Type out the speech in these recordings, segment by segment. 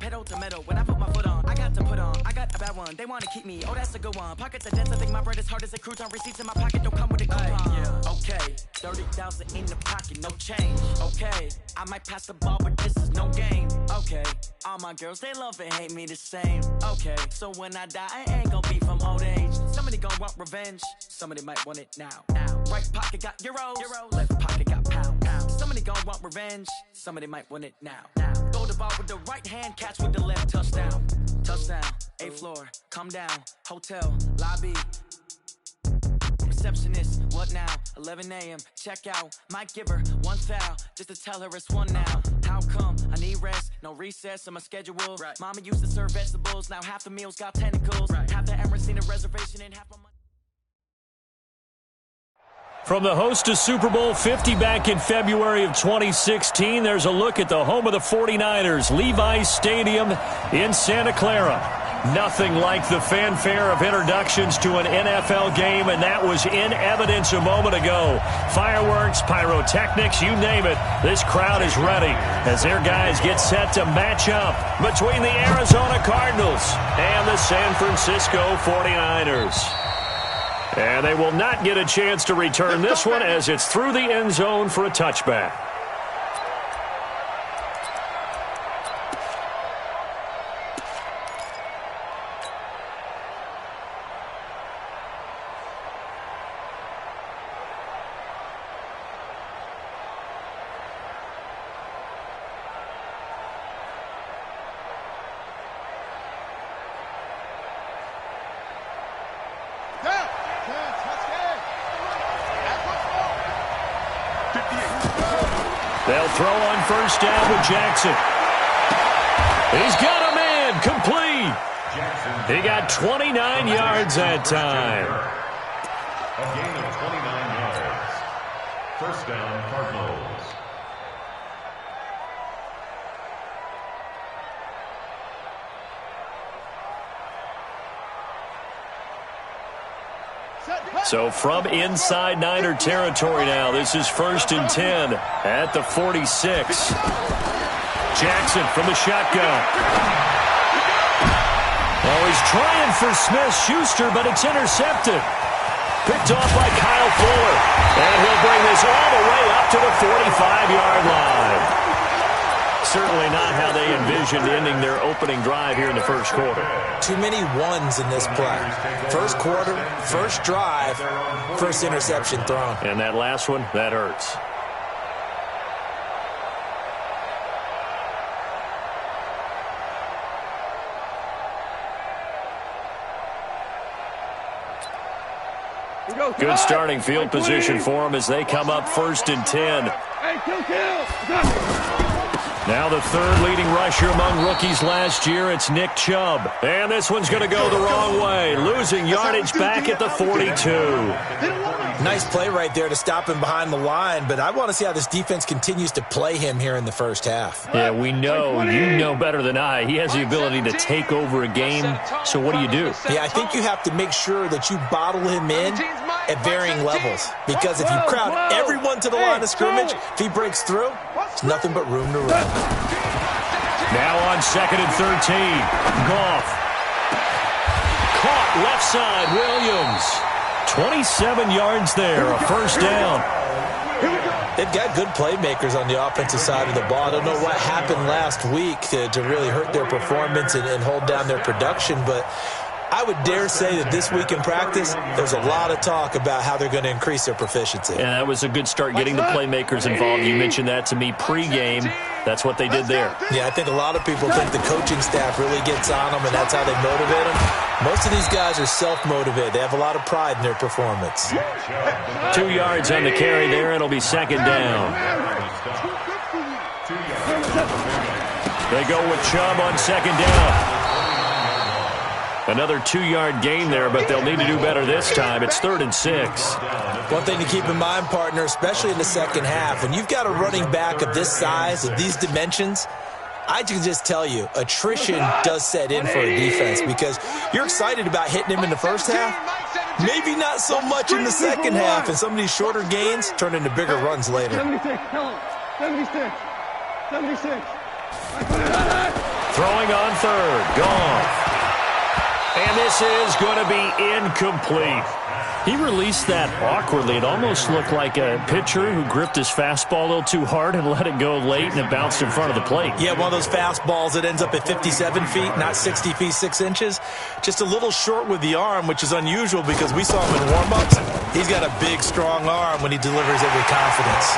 pedal to metal. When I put my foot on, I got to put on. I got a bad one, they want to keep me. Oh, that's a good one. Pockets are dense, I think my bread is hard as a crouton. Receipts in my pocket don't come with a coupon. Yeah. Okay, 30,000 in the pocket, no change. Okay, I might pass the ball, but this is no game. Okay, all my girls, they love and hate me the same. Okay, so when I die, I ain't gonna be from old age. Somebody gon' want revenge, somebody might want it now. Right pocket got euros, left pocket got pound. Somebody gon' want revenge, somebody might want it now. Throw the ball with the right hand, catch with the left, touchdown. Touchdown, 8th floor, come down, hotel, lobby. Receptionist, what now? 11 a.m. check out. Might give her one foul just to tell her it's one now. How come? I need rest, no recess in my schedule. Right. Mama used to serve vegetables, now half the meals got tentacles. Right. Half the Emirates seen a reservation and half my money. From the host to Super Bowl 50 back in February of 2016, there's a look at the home of the 49ers, Levi's Stadium in Santa Clara. Nothing like the fanfare of introductions to an NFL game, and that was in evidence a moment ago. Fireworks, pyrotechnics, you name it. This crowd is ready as their guys get set to match up between the Arizona Cardinals and the San Francisco 49ers. And they will not get a chance to return this one as it's through the end zone for a touchback. They'll throw on first down with Jackson. He's got a man, complete. He got 29 yards that time. A gain of 29 yards. First down, Cardinals. So from inside Niner territory now, this is 1st and 10 at the 46. Jackson from the shotgun. Oh, he's trying for Smith-Schuster, but it's intercepted. Picked off by Kyle Fuller. And he'll bring this all the way up to the 45-yard line. Certainly not how they envisioned ending their opening drive here in the first quarter. Too many ones in this play. First quarter, first drive, first interception thrown. And that last one, that hurts. Good starting field position for them as they come up 1st and 10. Now the third leading rusher among rookies last year, it's Nick Chubb. And this one's going to go the wrong way, losing yardage back at the 42. Nice play right there to stop him behind the line, but I want to see how this defense continues to play him here in the first half. Yeah, we know, you know better than I, he has the ability to take over a game, so what do you do? Yeah, I think you have to make sure that you bottle him in at varying levels, because if you crowd everyone to the line of scrimmage, if he breaks through, it's nothing but room to run. Now on 2nd and 13, Goff. Caught left side, Williams. 27 yards there, a first down. They've got good playmakers on the offensive side of the ball. I don't know what happened last week to really hurt their performance and hold down their production, but I would dare say that this week in practice, there's a lot of talk about how they're going to increase their proficiency. Yeah, that was a good start getting the playmakers involved. You mentioned that to me pregame. That's what they did there. Yeah, I think a lot of people think the coaching staff really gets on them, and that's how they motivate them. Most of these guys are self-motivated. They have a lot of pride in their performance. 2 yards on the carry there. It'll be 2nd down. They go with Chubb on 2nd down. Another 2-yard gain there, but they'll need to do better this time. It's 3rd and 6. One thing to keep in mind, partner, especially in the second half, when you've got a running back of this size, of these dimensions, I can just tell you, attrition does set in for a defense because you're excited about hitting him in the first half, maybe not so much in the second half, and some of these shorter gains turn into bigger runs later. 76, tell him. 76. 76. Throwing on third. Gone. And this is going to be incomplete. He released that awkwardly. It almost looked like a pitcher who gripped his fastball a little too hard and let it go late, and it bounced in front of the plate. Yeah, one of those fastballs that ends up at 57 feet, not 60 feet, 6 inches. Just a little short with the arm, which is unusual because we saw him in warm-ups. He's got a big, strong arm when he delivers it with confidence.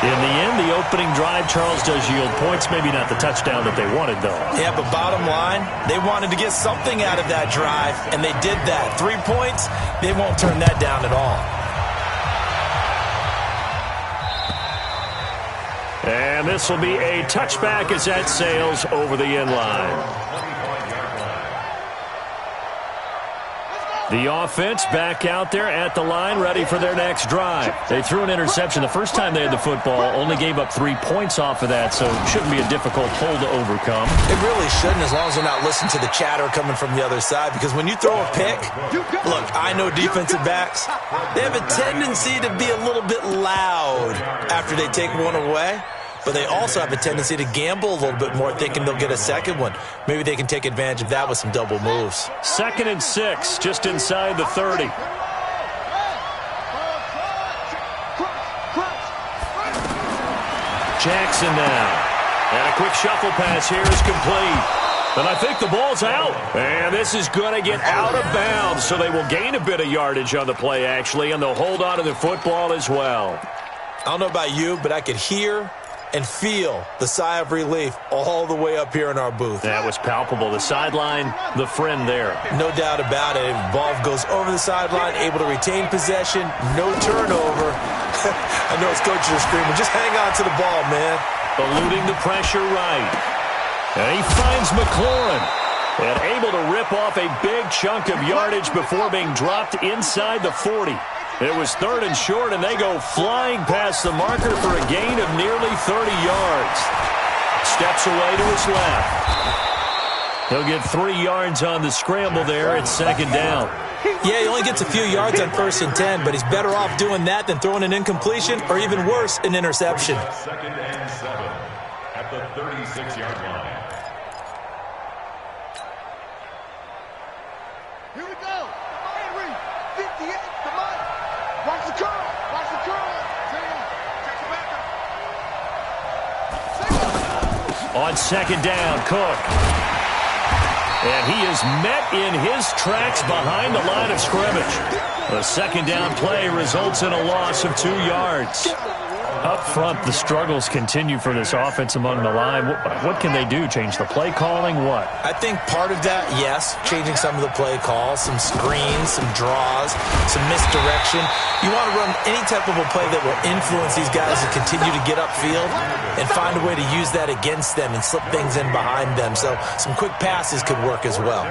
In the end, the opening drive, Charles, does yield points. Maybe not the touchdown that they wanted, though. Yeah, but bottom line, they wanted to get something out of that drive, and they did that. 3 points, they won't turn that down at all. And this will be a touchback as that sails over the end line. The offense back out there at the line, ready for their next drive. They threw an interception the first time they had the football, only gave up 3 points off of that, so it shouldn't be a difficult hole to overcome. It really shouldn't, as long as they're not listening to the chatter coming from the other side, because when you throw a pick, look, I know defensive backs, they have a tendency to be a little bit loud after they take one away. But they also have a tendency to gamble a little bit more, thinking they'll get a second one. Maybe they can take advantage of that with some double moves. 2nd and 6, just inside the 30. Jackson now. And a quick shuffle pass here is complete. And I think the ball's out. And this is going to get out of bounds, so they will gain a bit of yardage on the play, actually, and they'll hold on to the football as well. I don't know about you, but I could hear and feel the sigh of relief all the way up here in our booth. That was palpable. The sideline, the friend there. No doubt about it. Ball goes over the sideline, able to retain possession, no turnover. I know his coaches are screaming, just hang on to the ball, man. Eluding the pressure right. And he finds McLaurin. And able to rip off a big chunk of yardage before being dropped inside the 40. It was 3rd and short, and they go flying past the marker for a gain of nearly 30 yards. Steps away to his left. He'll get 3 yards on the scramble there at 2nd down. Yeah, he only gets a few yards on 1st and 10, but he's better off doing that than throwing an incompletion or even worse, an interception. 2nd and 7 at the 36-yard line. Here we go. Henry, 58, come on. Watch the curl. Watch the curl. Check the back. On 2nd down, Cook. And he is met in his tracks behind the line of scrimmage. The 2nd down play results in a loss of 2 yards. Up front, the struggles continue for this offense among the line. What can they do? Change the play calling? What? I think part of that, yes, changing some of the play calls, some screens, some draws, some misdirection. You want to run any type of a play that will influence these guys to continue to get upfield and find a way to use that against them and slip things in behind them. So some quick passes could work as well.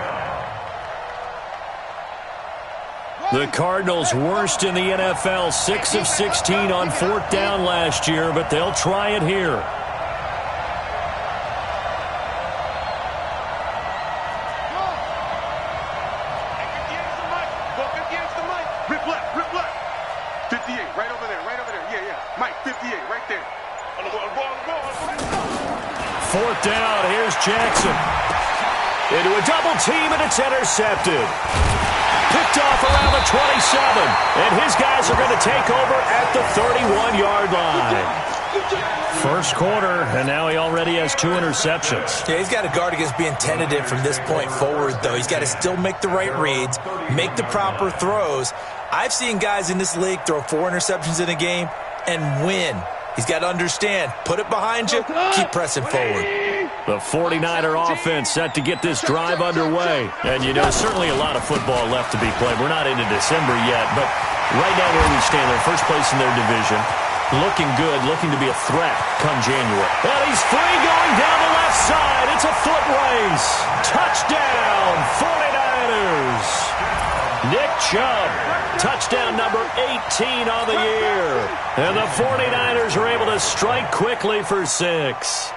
The Cardinals worst in the NFL, 6 of 16 on 4th down last year, but they'll try it here. Rip left. 58, right over there. Yeah. Mike, 58, right there. On the ball. 4th down, here's Jackson. Into a double team, and it's intercepted. Picked off around the 27, and his guys are going to take over at the 31-yard line. First quarter, and now he already has 2 interceptions. Yeah, he's got to guard against being tentative from this point forward, though. He's got to still make the right reads, make the proper throws. I've seen guys in this league throw 4 interceptions in a game and win. He's got to understand, put it behind you, keep pressing forward. The 49er offense set to get this drive underway. And, you know, certainly a lot of football left to be played. We're not into December yet, but right now where we stand, they're first place in their division. Looking good, looking to be a threat come January. And he's free going down the left side. It's a foot race. Touchdown, 49ers. Nick Chubb, touchdown number 18 on the year. And the 49ers are able to strike quickly for 6.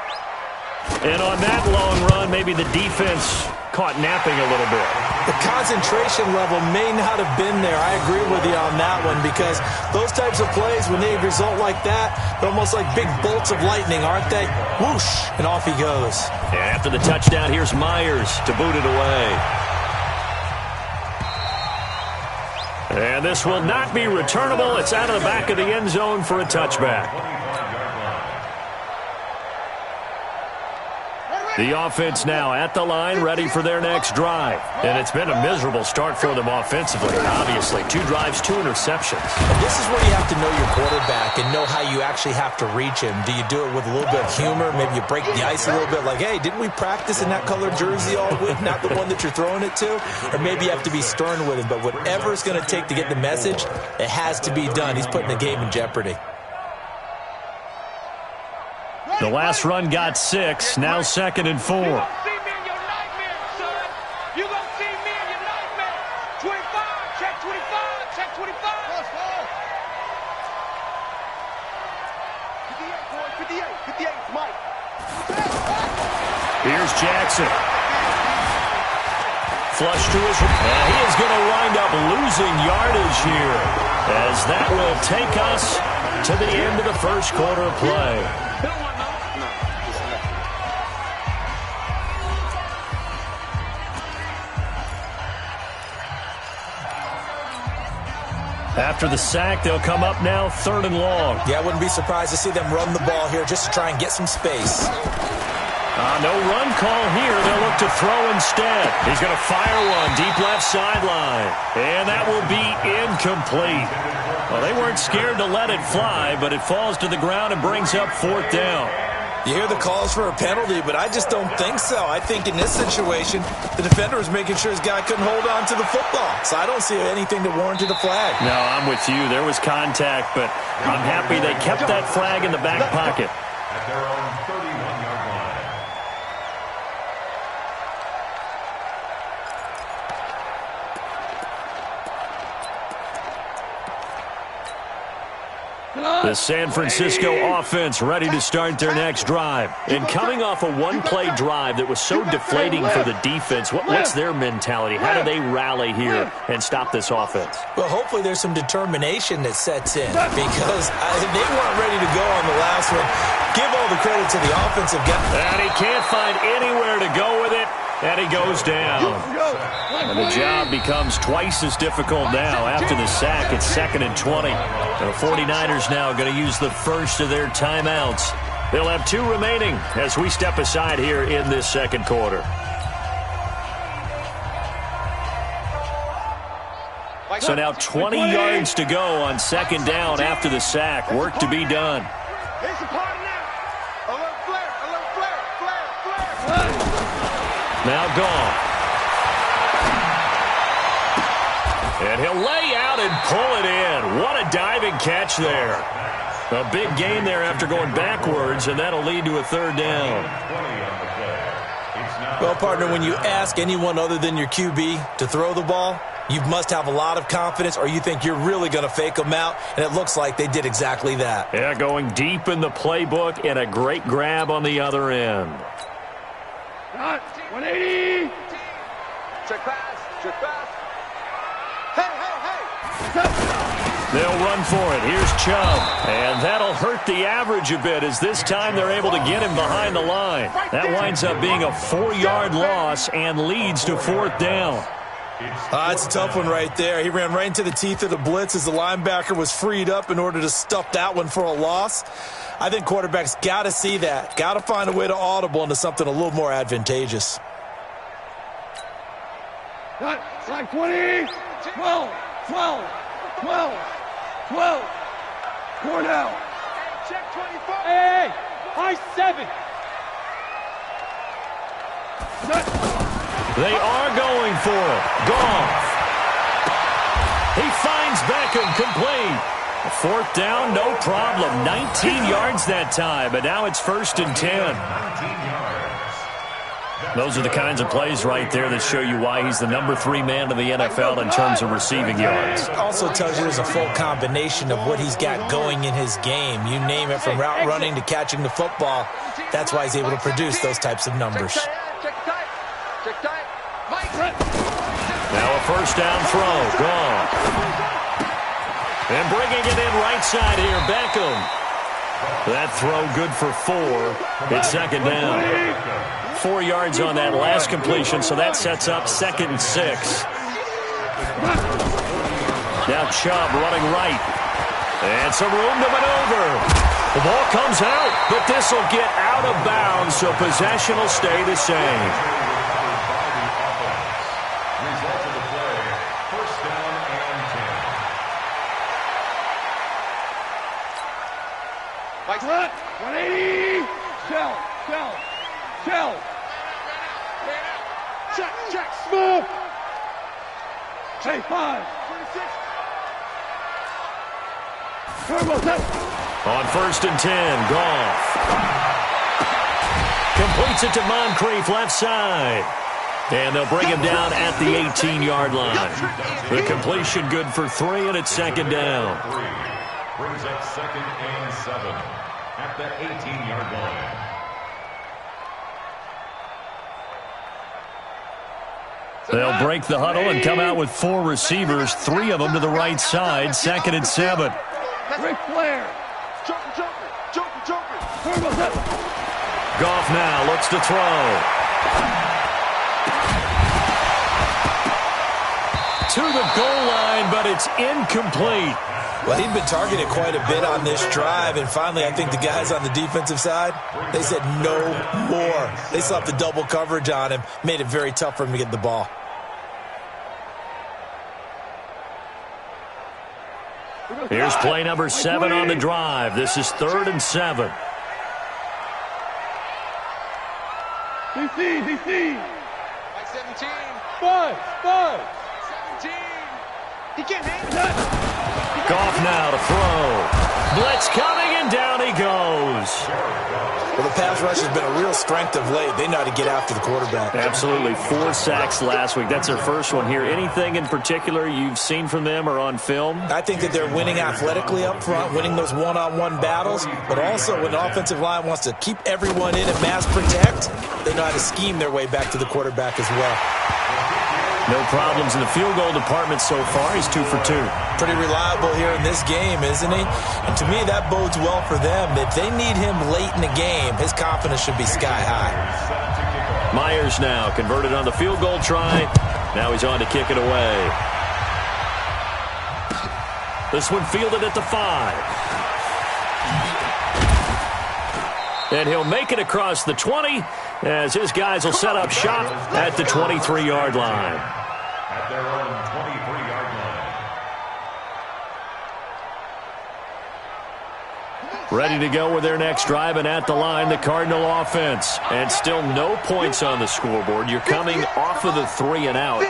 And on that long run, maybe the defense caught napping a little bit. The concentration level may not have been there. I agree with you on that one, because those types of plays, when they result like that, they're almost like big bolts of lightning, aren't they? Whoosh, and off he goes. And after the touchdown, here's Myers to boot it away. And this will not be returnable. It's out of the back of the end zone for a touchback. The offense now at the line, ready for their next drive. And it's been a miserable start for them offensively, obviously. 2 drives, 2 interceptions. And this is where you have to know your quarterback and know how you actually have to reach him. Do you do it with a little bit of humor? Maybe you break the ice a little bit, like, hey, didn't we practice in that colored jersey all week, not the one that you're throwing it to? Or maybe you have to be stern with him. But whatever it's going to take to get the message, it has to be done. He's putting the game in jeopardy. The last run got 6, now 2nd and 4. You're going to see me in your nightmare, son. You're going to see me in your nightmare. 25, check 25, check 25. 58, boy, 58, 58, Mike. Here's Jackson. Flush to his right. He is going to wind up losing yardage here, as that will take us to the end of the first quarter of play. After the sack, they'll come up now 3rd and long. Yeah, I wouldn't be surprised to see them run the ball here just to try and get some space. No run call here. They'll look to throw instead. He's going to fire one deep left sideline. And that will be incomplete. Well, they weren't scared to let it fly, but it falls to the ground and brings up 4th down. You hear the calls for a penalty, but I just don't think so. I think in this situation, the defender was making sure his guy couldn't hold on to the football. So I don't see anything that warranted a flag. No, I'm with you. There was contact, but I'm happy they kept that flag in the back pocket. At their own 31-yard line. The San Francisco offense ready to start their next drive. And coming off a one-play drive that was so deflating for the defense, what's their mentality? How do they rally here and stop this offense? Well, hopefully there's some determination that sets in, because they weren't ready to go on the last one. Give all the credit to the offensive guy. And he can't find anywhere to go with it, and he goes down. And the job becomes twice as difficult now after the sack. It's 2nd and 20. And the 49ers now going to use the first of their timeouts. They'll have 2 remaining as we step aside here in this second quarter. So now 20 yards to go on 2nd down after the sack. Work to be done. It's a party now. Alert flare. Now gone. And he'll lay out and pull it in. What a diving catch there. A big gain there after going backwards, and that'll lead to a 3rd down. Well, partner, when you ask anyone other than your QB to throw the ball, you must have a lot of confidence, or you think you're really going to fake them out, and it looks like they did exactly that. Yeah, going deep in the playbook, and a great grab on the other end. 180. Check pass. Hey. They'll run for it. Here's Chubb. And that'll hurt the average a bit, as this time they're able to get him behind the line. That winds up being a 4-yard loss and leads to 4th down. It's a tough one right there. He ran right into the teeth of the blitz as the linebacker was freed up in order to stuff that one for a loss. I think quarterbacks got to see that. Got to find a way to audible into something a little more advantageous. Like 20. 12. Cornell. Check 24. Hey. High 7. They are going for it. Goff. He finds Beckham complete. 4th down, no problem. 19 yards that time, but now it's 1st and 10. 19 yards. Those are the kinds of plays right there that show you why he's the number 3 man in the NFL in terms of receiving yards. Also tells you there's a full combination of what he's got going in his game. You name it, from route running to catching the football. That's why he's able to produce those types of numbers. Now a first down throw. Gone. And bringing it in right side here, Beckham. That throw good for 4. It's second down. 4 yards on that last completion, so that sets up 2nd and 6. Now Chubb running right. And some room to maneuver. The ball comes out, but this will get out of bounds, so possession will stay the same. Result of the play, first down and 10. Mike, run! 180! Shell! Check! Move! Hey, 5! 26! On 1st and 10, Goff. Completes it to Moncrief, left side. And they'll bring him down at the 18-yard line. The completion good for 3, and it's second down. Brings up 2nd and 7 at the 18-yard line. They'll break the huddle and come out with 4 receivers, 3 of them to the right side, 2nd and 7. Ric Flair! Jumper! Goff now looks to throw. To the goal line, but it's incomplete. Well, he'd been targeted quite a bit on this drive, and finally I think the guys on the defensive side, they said no more. They slapped the double coverage on him, made it very tough for him to get the ball. Here's play number 7 on the drive. This is 3rd and 7. DC! Mike 17! 5! 17! He can't hang that! Goff now to throw. Blitz coming, and down he goes. Well, the pass rush has been a real strength of late. They know how to get after the quarterback. Absolutely. 4 sacks last week. That's their first one here. Anything in particular you've seen from them or on film? I think that they're winning athletically up front, winning those one-on-one battles, but also when the offensive line wants to keep everyone in and mass protect, they know how to scheme their way back to the quarterback as well. No problems in the field goal department so far. He's 2 for 2. Pretty reliable here in this game, isn't he? And to me, that bodes well for them. If they need him late in the game, his confidence should be sky high. Myers now converted on the field goal try. Now he's on to kick it away. This one fielded at the 5. And he'll make it across the 20 as his guys will set up shop at the 23-yard line. At their own 23-yard line. Ready to go with their next drive, and at the line, the Cardinal offense. And still no points on the scoreboard. You're coming off of the 3 and out.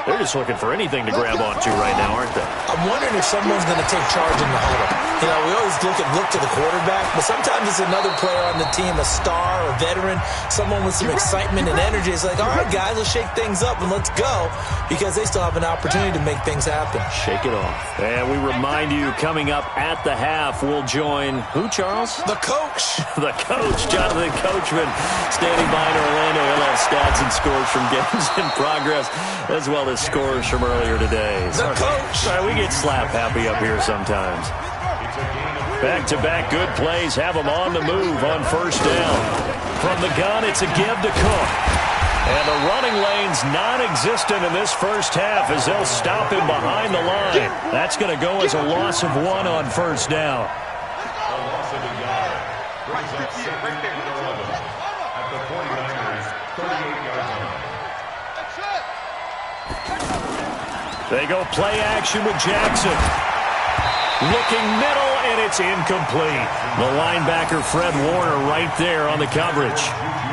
They're just looking for anything to grab onto right now, aren't they? I'm wondering if someone's going to take charge in the huddle. You know, we always look to the quarterback, but sometimes it's another player on the team, a star, a veteran, someone with some excitement and energy. It's like, all right, guys, let's shake things up and let's go, because they still have an opportunity to make things happen. Shake it off. And we remind you, coming up at the half, we'll join who, Charles? The coach. The coach, Jonathan Coachman, standing by in Orlando. He'll have stats and scores from games in progress, as well as scores from earlier today. The coach. Sorry, we get slap happy up here sometimes. Back-to-back good plays have them on the move on first down. From the gun, it's a give to Cook. And the running lane's non-existent in this first half as they'll stop him behind the line. That's going to go as a loss of 1 on first down. A loss of a yard. Brings up 2nd and 11 at the 49ers' 38-yard line. They go play action with Jackson. Looking middle, and it's incomplete. The linebacker, Fred Warner, right there on the coverage.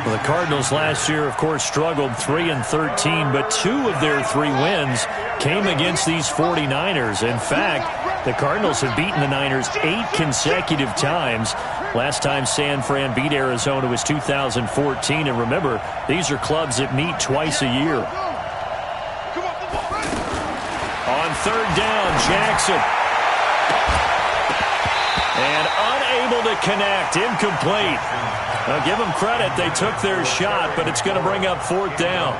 Well, the Cardinals last year, of course, struggled 3-13, but 2 of their 3 wins came against these 49ers. In fact, the Cardinals have beaten the Niners 8 consecutive times. Last time San Fran beat Arizona was 2014. And remember, these are clubs that meet twice a year. On third down, Jackson. And unable to connect. Incomplete. Now, give them credit. They took their shot, but it's going to bring up fourth down.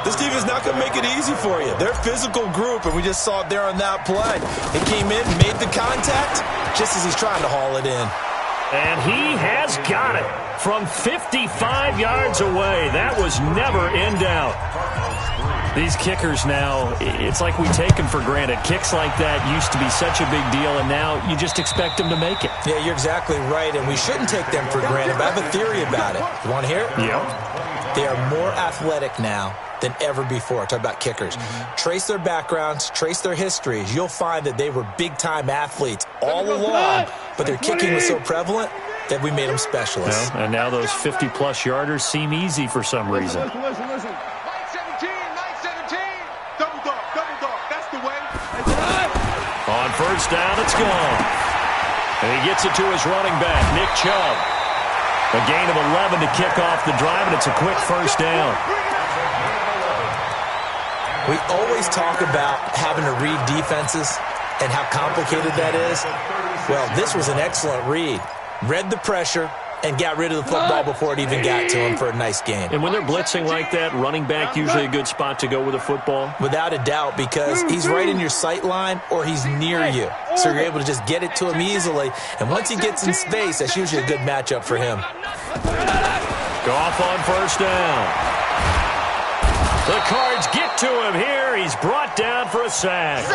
This defense is not going to make it easy for you. They're a physical group, and we just saw it there on that play. He came in, made the contact, just as he's trying to haul it in. And he has got it from 55 yards away. That was never in doubt. These kickers now, it's like we take them for granted. Kicks like that used to be such a big deal, and now you just expect them to make it. Yeah, you're exactly right, and we shouldn't take them for granted, but I have a theory about it. You want to hear it? Yep. They are more athletic now than ever before. Talk about kickers. Trace their backgrounds, trace their histories. You'll find that they were big-time athletes all along, but their kicking was so prevalent that we made them specialists. Well, and now those 50-plus yarders seem easy for some reason. Listen. On first down, it's gone. And he gets it to his running back, Nick Chubb. A gain of 11 to kick off the drive, and it's a quick first down. We always talk about having to read defenses and how complicated that is. Well, this was an excellent read. Read the pressure and got rid of the football before it even got to him for a nice game. And when they're blitzing like that, running back usually a good spot to go with a football? Without a doubt, because he's right in your sight line or he's near you. So you're able to just get it to him easily. And once he gets in space, that's usually a good matchup for him. Goff on first down. The Cards get to him here. He's brought down for a sack.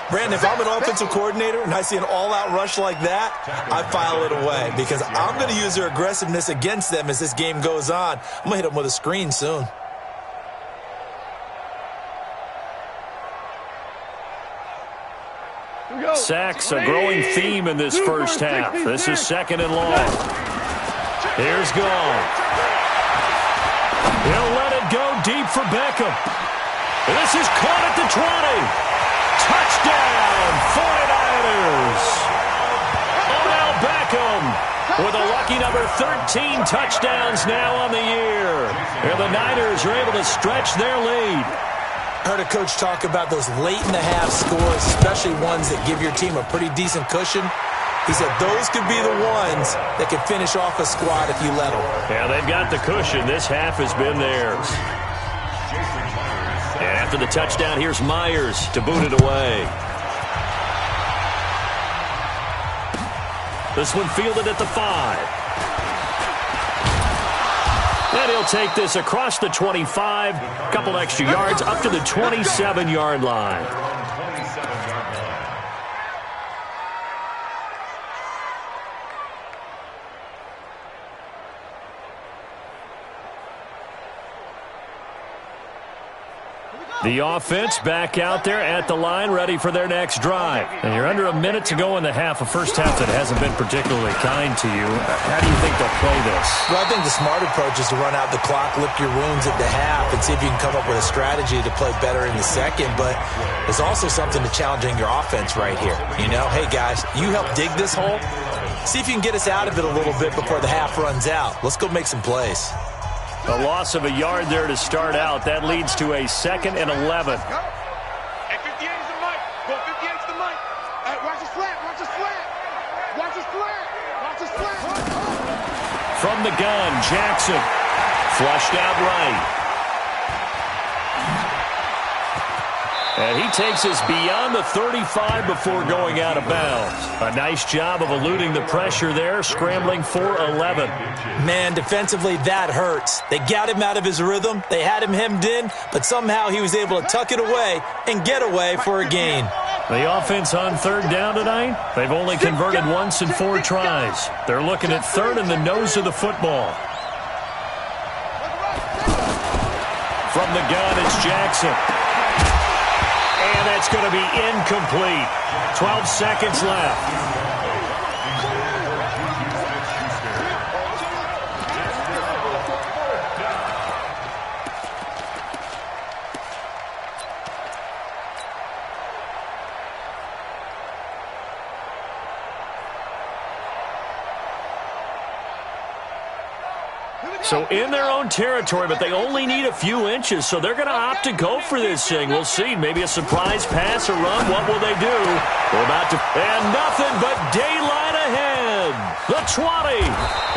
Brandon, if I'm an offensive coordinator and I see an all-out rush like that, I file it away because I'm going to use their aggressiveness against them as this game goes on. I'm going to hit them with a screen soon. Sacks, a growing theme in this first half. This is second and long. Here's Goff. He'll let it go deep for Beckham. This is caught at the 20. Touchdown, 49ers. Odell Beckham with a lucky number 13 touchdowns now on the year. And the Niners are able to stretch their lead. Heard a coach talk about those late-in-the-half scores, especially ones that give your team a pretty decent cushion. He said those could be the ones that could finish off a squad if you let them. Yeah, they've got the cushion. This half has been theirs. And after the touchdown, here's Myers to boot it away. This one fielded at the 5. And he'll take this across the 25, a couple extra yards, up to the 27-yard line. The offense back out there at the line, ready for their next drive. And you're under a minute to go in the half, a first half that hasn't been particularly kind to you. How do you think they'll play this? Well, I think the smart approach is to run out the clock, lick your wounds at the half, and see if you can come up with a strategy to play better in the second. But there's also something to challenging your offense right here. You know, hey, guys, you help dig this hole. See if you can get us out of it a little bit before the half runs out. Let's go make some plays. A loss of a yard there to start out. That leads to a 2nd and 11. Hey, 58 is the mic. Go, 58 is the mic. Hey, watch his flat. Watch his flat. Watch his flat. Watch his flat. From the gun, Jackson. Flushed out right. And he takes us beyond the 35 before going out of bounds. A nice job of eluding the pressure there, scrambling for 11. Man, defensively, that hurts. They got him out of his rhythm. They had him hemmed in, but somehow he was able to tuck it away and get away for a gain. The offense on third down tonight, they've only converted once in 4 tries. They're looking at third in the nose of the football. From the gun, it's Jackson. And that's going to be incomplete. 12 seconds left. So in their own territory, but they only need a few inches, so they're going to opt to go for this thing. We'll see. Maybe a surprise pass or run. What will they do? We're about to... And nothing but daylight ahead. The 20.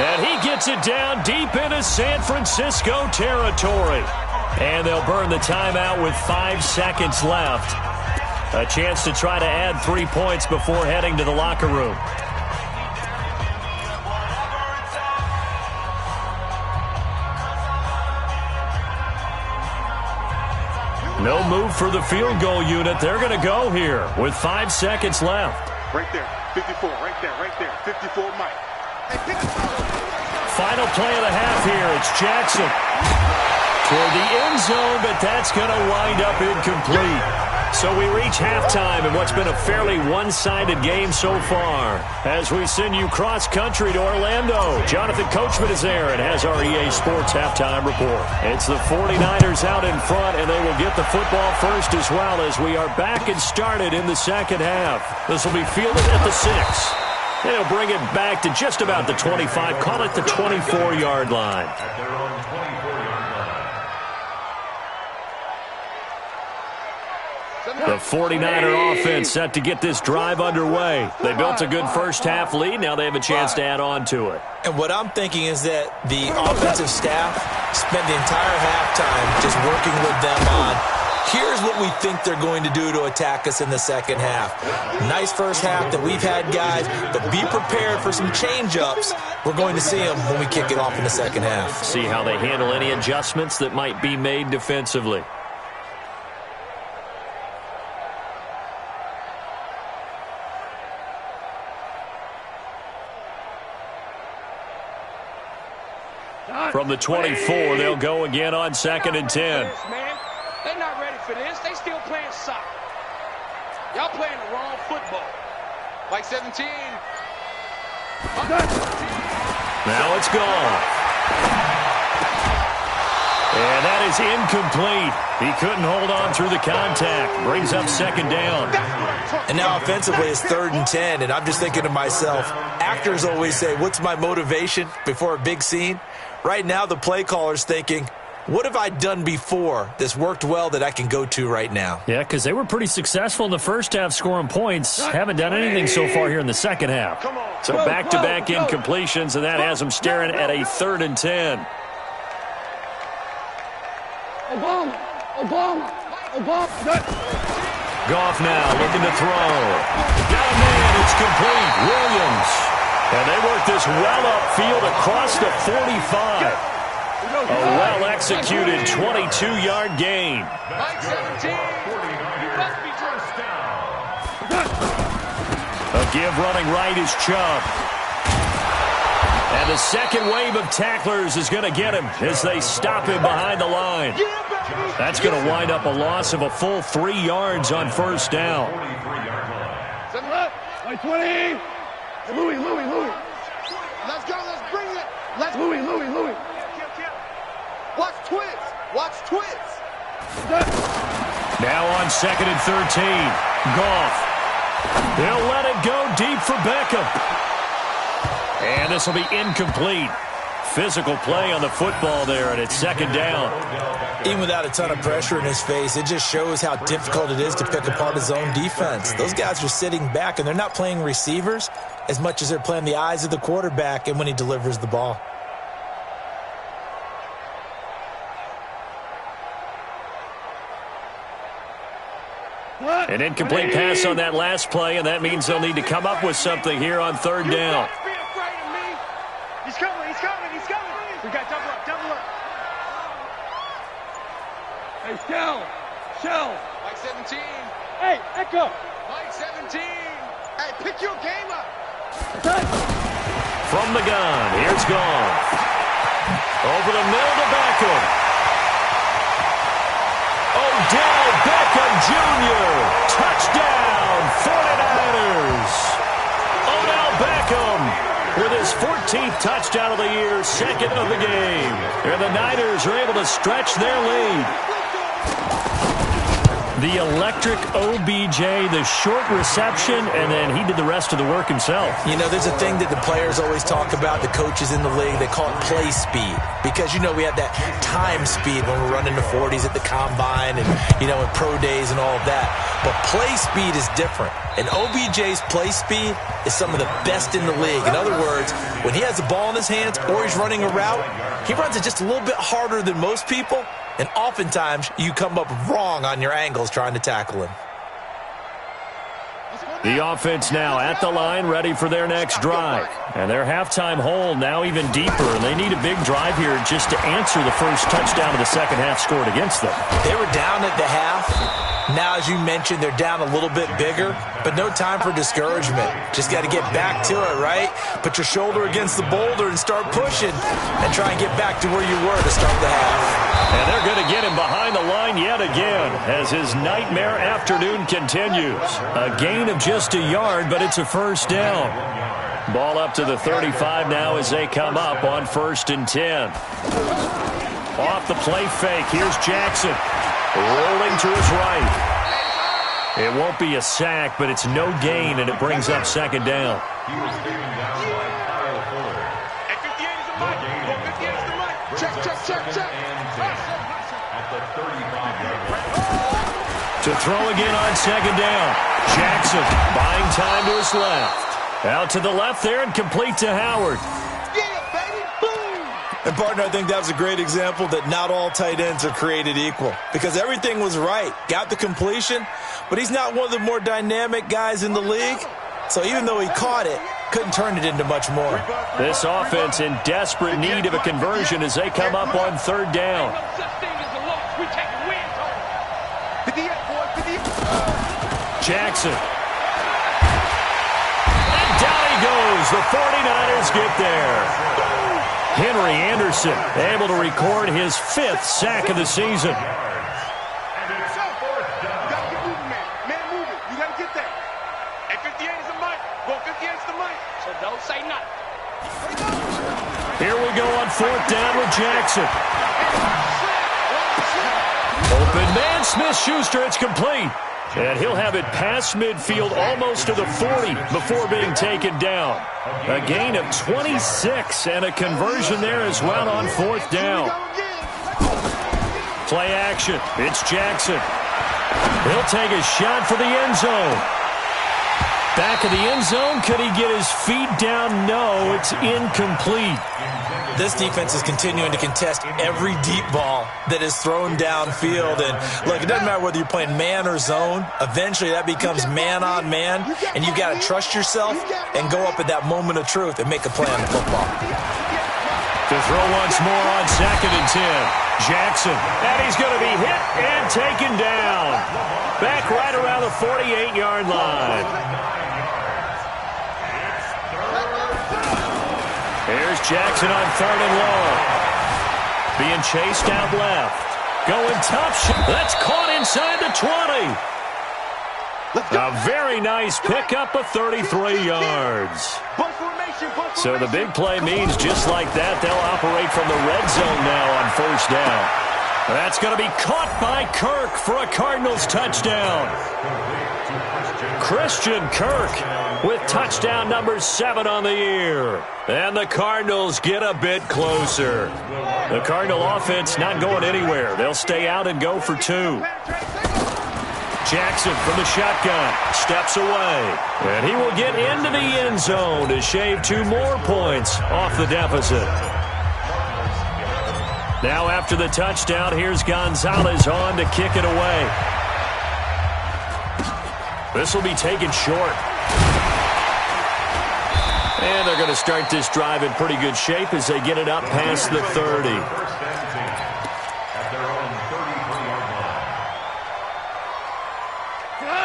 And he gets it down deep into San Francisco territory. And they'll burn the timeout with 5 seconds left. A chance to try to add 3 points before heading to the locker room. No move for the field goal unit. They're going to go here with 5 seconds left. Right there, 54, right there, 54, Mike. Hey, Final play of the half here. It's Jackson toward the end zone, but that's going to wind up incomplete. So we reach halftime in what's been a fairly one-sided game so far. As we send you cross-country to Orlando, Jonathan Coachman is there and has our EA Sports halftime report. It's the 49ers out in front, and they will get the football first as well as we are back and started in the second half. This will be fielded at the 6. They'll bring it back to just about the 25, call it the 24-yard line. At their own 24-yard line. The 49er offense set to get this drive underway. They built a good first-half lead. Now they have a chance to add on to it. And what I'm thinking is that the offensive staff spent the entire halftime just working with them on, here's what we think they're going to do to attack us in the second half. Nice first half that we've had, guys, but be prepared for some change-ups. We're going to see them when we kick it off in the second half. See how they handle any adjustments that might be made defensively. From the 24, they'll go again on 2nd and 10. They're not ready for this. They still playing soccer. Y'all playing the wrong football. Like 17. Now it's gone. And that is incomplete. He couldn't hold on through the contact. Brings up 2nd down. And now offensively it's 3rd and 10, and I'm just thinking to myself, actors always say, what's my motivation before a big scene? Right now the play caller's thinking, what have I done before that's worked well that I can go to right now? Yeah, because they were pretty successful in the first half scoring points. Haven't done anything so far here in the second half. So back-to-back incompletions, and that has them staring at a 3rd and 10. Goff now looking to throw. Got a man, it's complete. Williams. And they work this well upfield across the 45. A well-executed 22-yard gain. Mike 17. Must be first down. A give running right is Chubb. And the second wave of tacklers is going to get him as they stop him behind the line. That's going to wind up a loss of a full 3 yards on first down. 20. Louis. Let's go, let's bring it. Let's Louis. Watch twits. Now on 2nd and 13. Goff. They'll let it go deep for Beckham. And this will be incomplete. Physical play on the football there, and it's 2nd down. Even without a ton of pressure in his face, it just shows how difficult it is to pick apart his own defense. Those guys are sitting back, and they're not playing receivers as much as they're playing the eyes of the quarterback and when he delivers the ball. An incomplete pass on that last play, and that means they'll need to come up with something here on 3rd down. He's coming. We got double up. Hey, Shell. Mike 17. Hey, Echo. Mike 17. Hey, pick your game up. From the gun, here's Goff. Over the middle to Beckham. Odell Beckham Jr. Touchdown, 49ers. Odell Beckham with his 14th touchdown of the year, 2nd of the game. And the Niners are able to stretch their lead. The electric OBJ, the short reception, and then he did the rest of the work himself. You know, there's a thing that the players always talk about, the coaches in the league, they call it play speed. Because, you know, we have that time speed when we're running the 40s at the combine and, you know, in pro days and all of that. But play speed is different. And OBJ's play speed is some of the best in the league. In other words, when he has the ball in his hands or he's running a route, he runs it just a little bit harder than most people. And oftentimes, you come up wrong on your angles trying to tackle him. The offense now at the line, ready for their next drive. And their halftime hole now even deeper, and they need a big drive here just to answer the first touchdown of the second half scored against them. They were down at the half. Now, as you mentioned, they're down a little bit bigger, but no time for discouragement. Just got to get back to it, right? Put your shoulder against the boulder and start pushing and try and get back to where you were to start the half. And they're going to get him behind the line yet again as his nightmare afternoon continues. A gain of just a yard, but it's a first down. Ball up to the 35 now as they come up on 1st and 10. Off the play fake, here's Jackson. Rolling to his right. It won't be a sack, but it's no gain, and it brings up second down. He was taken down by Kyle Fuller. At 58 is the mic. Go 58 is the mic. Check, check, check, check. At the 35-yard line. To throw again on second down. Jackson buying time to his left. Out to the left there and complete to Howard. And, partner, I think that was a great example that not all tight ends are created equal because everything was right. Got the completion, but he's not one of the more dynamic guys in the league. So even though he caught it, couldn't turn it into much more. This offense in desperate need of a conversion as they come up on 3rd down. Jackson. And down he goes. The 49ers get there. Henry Anderson able to record his 5th sack of the season. Here we go on 4th down with Jackson. Open man, Smith-Schuster, it's complete. And he'll have it past midfield almost to the 40 before being taken down. A gain of 26 and a conversion there as well on 4th down. Play action. It's Jackson. He'll take a shot for the end zone. Back of the end zone. Could he get his feet down? No, it's incomplete. This defense is continuing to contest every deep ball that is thrown downfield. And, look, it doesn't matter whether you're playing man or zone. Eventually, that becomes man-on-man, and you've got to trust yourself and go up at that moment of truth and make a play on the football. To throw once more on 2nd and 10. Jackson, and he's going to be hit and taken down. Back right around the 48-yard line. Here's Jackson on 3rd and long. Being chased out left. Going top shot. That's caught inside the 20. A very nice pickup of 33 yards. So the big play means just like that, they'll operate from the red zone now on 1st down. That's going to be caught by Kirk for a Cardinals touchdown. Christian Kirk with touchdown number 7 on the year. And the Cardinals get a bit closer. The Cardinal offense not going anywhere. They'll stay out and go for 2. Jackson from the shotgun steps away. And he will get into the end zone to shave 2 more points off the deficit. Now after the touchdown, here's Gonzalez on to kick it away. This will be taken short. And they're going to start this drive in pretty good shape as they get it up past the 30.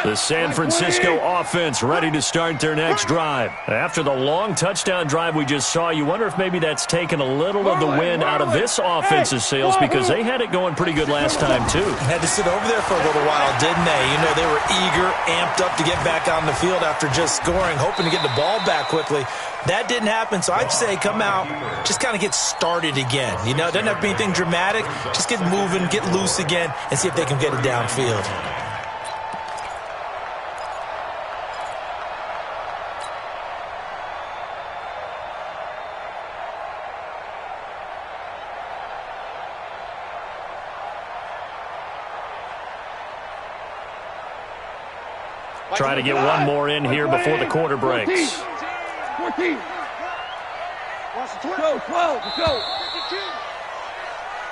The San Francisco offense ready to start their next drive. After the long touchdown drive we just saw, you wonder if maybe that's taken a little of the wind out of this offense's sails because they had it going pretty good last time too. Had to sit over there for a little while, didn't they? You know, they were eager, amped up to get back on the field after just scoring, hoping to get the ball back quickly. That didn't happen, so I'd say come out, just kind of get started again. You know, it doesn't have to be anything dramatic. Just get moving, get loose again, and see if they can get it downfield. Try to get one more in here before the quarter breaks. 14. Go, 12. Go.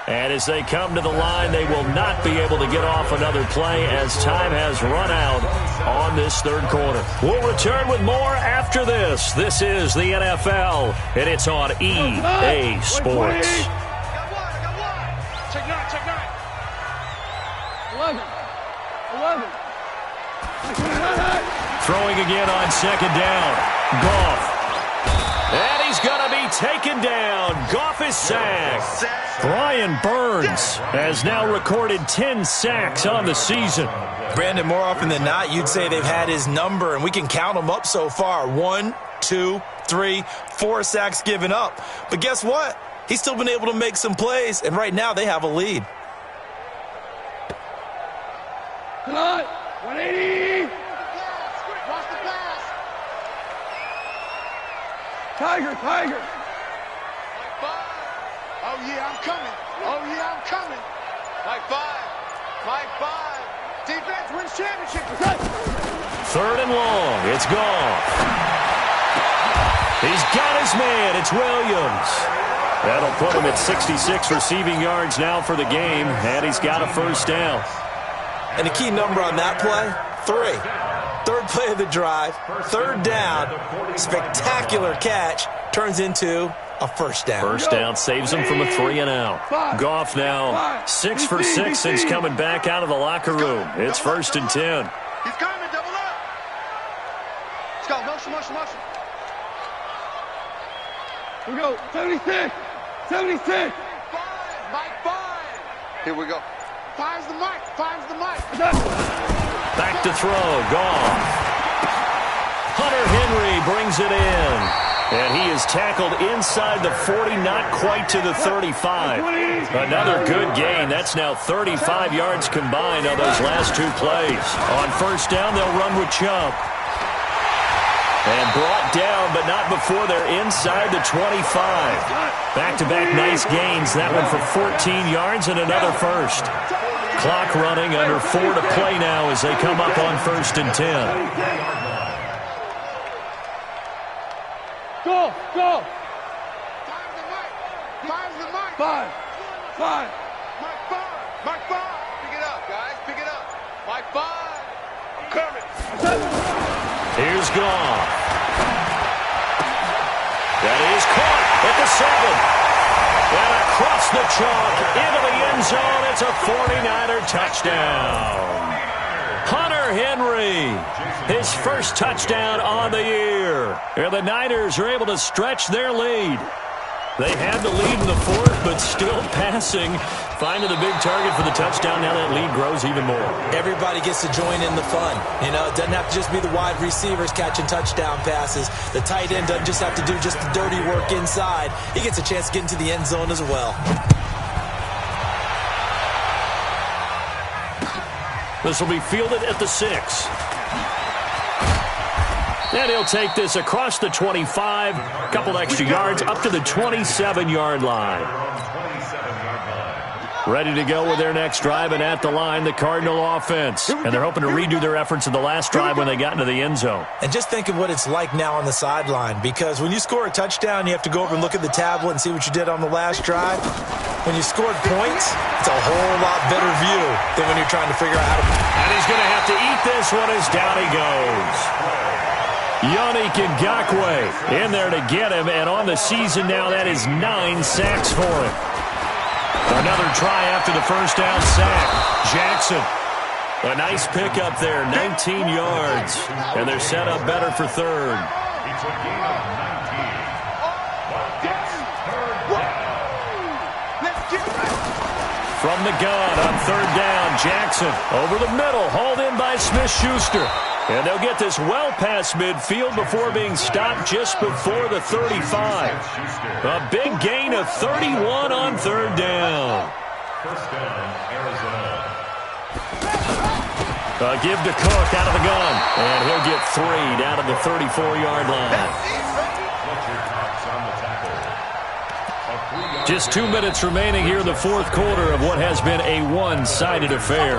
And as they come to the line, they will not be able to get off another play as time has run out on this third quarter. We'll return with more after this. This is the NFL, and it's on EA Sports. Check 9. 11. Throwing again on second down. Goff. And he's going to be taken down. Goff is sacked. Brian Burns has now recorded 10 sacks on the season. Brandon, more often than not, you'd say they've had his number, and we can count them up so far. 1, 2, 3, 4 sacks given up. But guess what? He's still been able to make some plays, and right now they have a lead. Come on. 180. Watch the pass. Tiger. Mike 5. Oh, yeah, I'm coming. Mike 5. Defense wins championship. Third and long. It's Goff. He's got his man. It's Williams. That'll put him at 66 receiving yards now for the game, and he's got a first down. And the key number on that play, 3. Third play of the drive, third down, spectacular catch, turns into a first down. First down saves him from a 3 and out. Goff now 6 for 6 since coming back out of the locker room. It's 1st and 10. He's coming, double up. Let's go, motion. We go. 76. Mike 5. Here we go. Finds the mic. Back to throw, Goff. Hunter Henry brings it in. And he is tackled inside the 40, not quite to the 35. Another good gain. That's now 35 yards combined on those last 2 plays. On first down, they'll run with Chubb. And brought down, but not before they're inside the 25. Back-to-back nice gains. That one for 14 yards and another first. Clock running, under 4 to play now as they come up on 1st and 10. Go. Finds the mic. 5. Mike 5. Pick it up, guys. Mike 5. I'm coming. Here's Goff. That is caught at the 7. And across the chalk into the end zone. It's a 49er touchdown. Hunter Henry, his first touchdown on the year. And the Niners are able to stretch their lead. They had the lead in the 4th, but still passing. Finding the big target for the touchdown. Now that lead grows even more. Everybody gets to join in the fun. You know, it doesn't have to just be the wide receivers catching touchdown passes. The tight end doesn't just have to do just the dirty work inside. He gets a chance to get into the end zone as well. This will be fielded at the 6. And he'll take this across the 25, a couple extra yards, up to the 27-yard line. Ready to go with their next drive, and at the line, the Cardinal offense. And they're hoping to redo their efforts in the last drive when they got into the end zone. And just think of what it's like now on the sideline, because when you score a touchdown, you have to go over and look at the tablet and see what you did on the last drive. When you scored points, it's a whole lot better view than when you're trying to figure out how to... And he's going to have to eat this one as down he goes. Yannick Ngakoue in there to get him, and on the season now, that is 9 sacks for him. Another try after the first down sack. Jackson, a nice pickup there, 19 yards, and they're set up better for 3rd. It's a gain of 19. From the gun on 3rd down, Jackson over the middle, hauled in by Smith-Schuster. And they'll get this well past midfield before being stopped just before the 35. A big gain of 31 on 3rd down. First down, Arizona. A give to Cook out of the gun. And he'll get 3 down to the 34-yard line. Just 2 minutes remaining here in the 4th quarter of what has been a one-sided affair.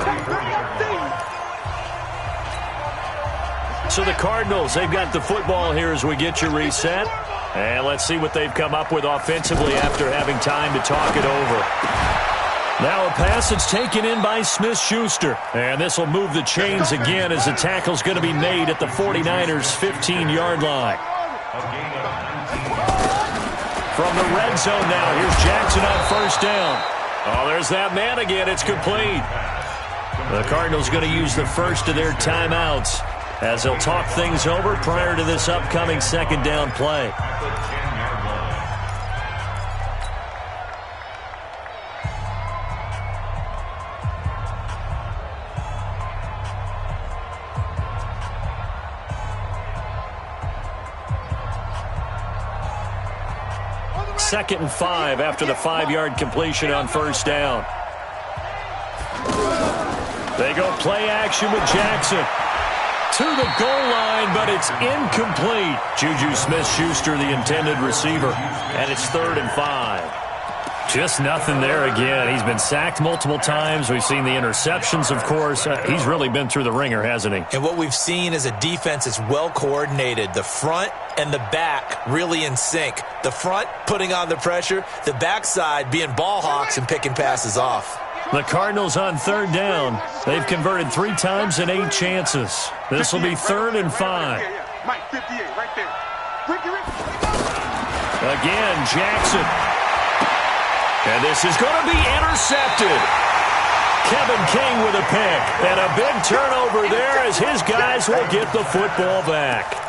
So the Cardinals, they've got the football here as we get you reset. And let's see what they've come up with offensively after having time to talk it over. Now a pass that's taken in by Smith-Schuster. And this will move the chains again as the tackle's going to be made at the 49ers' 15-yard line. From the red zone now, here's Jackson on first down. Oh, there's that man again. It's complete. The Cardinals going to use the first of their timeouts as they'll talk things over prior to this upcoming second down play. Second and 5 after the 5-yard completion on first down. They go play action with Jackson. To the goal line, but it's incomplete. Juju Smith-Schuster, the intended receiver. And it's 3rd and 5. Just nothing there again. He's been sacked multiple times. We've seen the interceptions, of course. He's really been through the ringer, hasn't he? And what we've seen is a defense that's well coordinated. The front and the back really in sync. The front putting on the pressure. The backside being ball hawks and picking passes off. The Cardinals on 3rd down. They've converted 3 times in 8 chances. This will be 3rd and 5. Mike, 58, right there. Again, Jackson. And this is going to be intercepted. Kevin King with a pick. And a big turnover there as his guys will get the football back.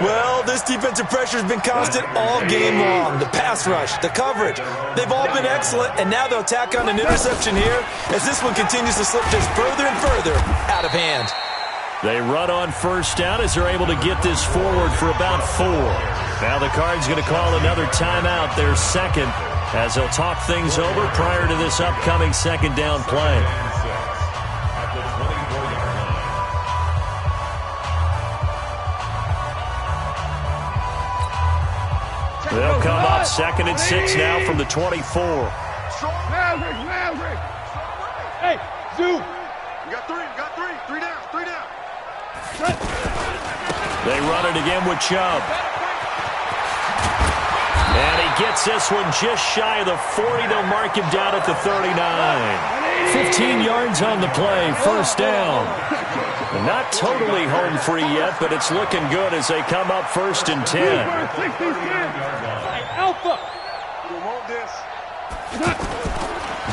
Well, this defensive pressure has been constant all game long. The pass rush, the coverage, they've all been excellent, and now they'll tack on an interception here as this one continues to slip just further and further out of hand. They run on first down as they're able to get this forward for about 4. Now the Cards going to call another timeout, their second, as they'll talk things over prior to this upcoming second down play. They'll come up 2nd and 6 now from the 24. Maverick. Hey, Zoo. You got 3. 3 down. They run it again with Chubb. And he gets this one just shy of the 40. They'll mark him down at the 39. 15 yards on the play, first down. Not totally home free yet, but it's looking good as they come up 1st and 10. Alpha. You want this?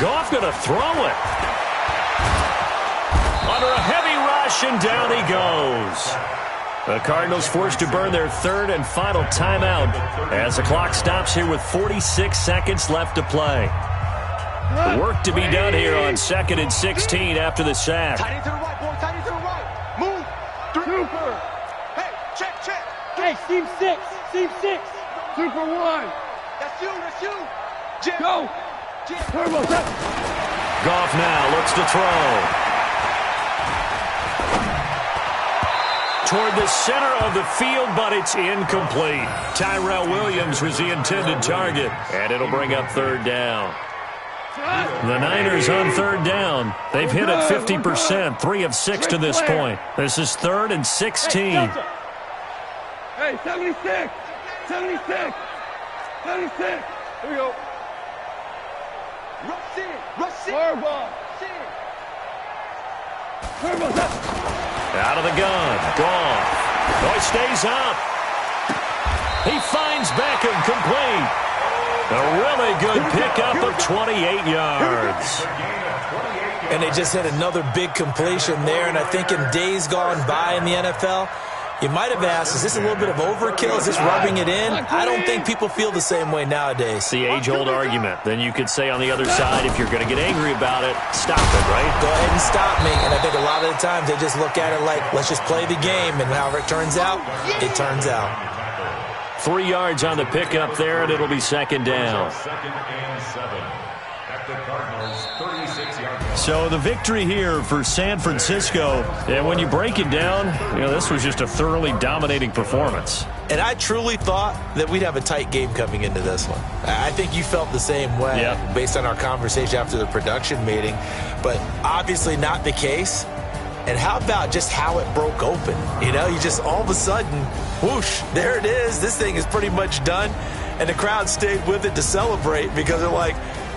Goff going to throw it. Under a heavy rush, and down he goes. The Cardinals forced to burn their 3rd and final timeout as the clock stops here with 46 seconds left to play. Work to be done here on 2nd and 16 after the sack. Tight into the right, boy. Tight into the right. Move. Super. Hey, check. Hey, seam 6. Super 1. That's you. Jim. Go. Jim. Turbo. Goff now looks to throw. Toward the center of the field, but it's incomplete. Tyrell Williams was the intended target, and it'll bring up 3rd down. The Niners on 3rd down. They've hit it 50%, 3 of 6 to this point. This is 3rd and 16. Hey, 76. Here we go. Rush in. Turbo's up. Out of the gun. Goff. Boy stays up. He finds Beckham complete. A really good pickup of 28 yards. And they just had another big completion there, and I think in days gone by in the NFL, you might have asked, is this a little bit of overkill? Is this rubbing it in? I don't think people feel the same way nowadays. It's the age-old argument. Then you could say on the other side, if you're going to get angry about it, stop it, right? Go ahead and stop me. And I think a lot of the times they just look at it like, let's just play the game, and however it turns out, it turns out. 3 yards on the pickup there, and it'll be 2nd down. 2nd and 7 at the Cardinals' 36-yard line. So the victory here for San Francisco, and when you break it down, this was just a thoroughly dominating performance. And I truly thought that we'd have a tight game coming into this one. I think you felt the same way based on our conversation after the production meeting, but obviously not the case. And how about just how it broke open? You know, you just all of a sudden, whoosh, there it is. This thing is pretty much done. And the crowd stayed with it to celebrate because they're like,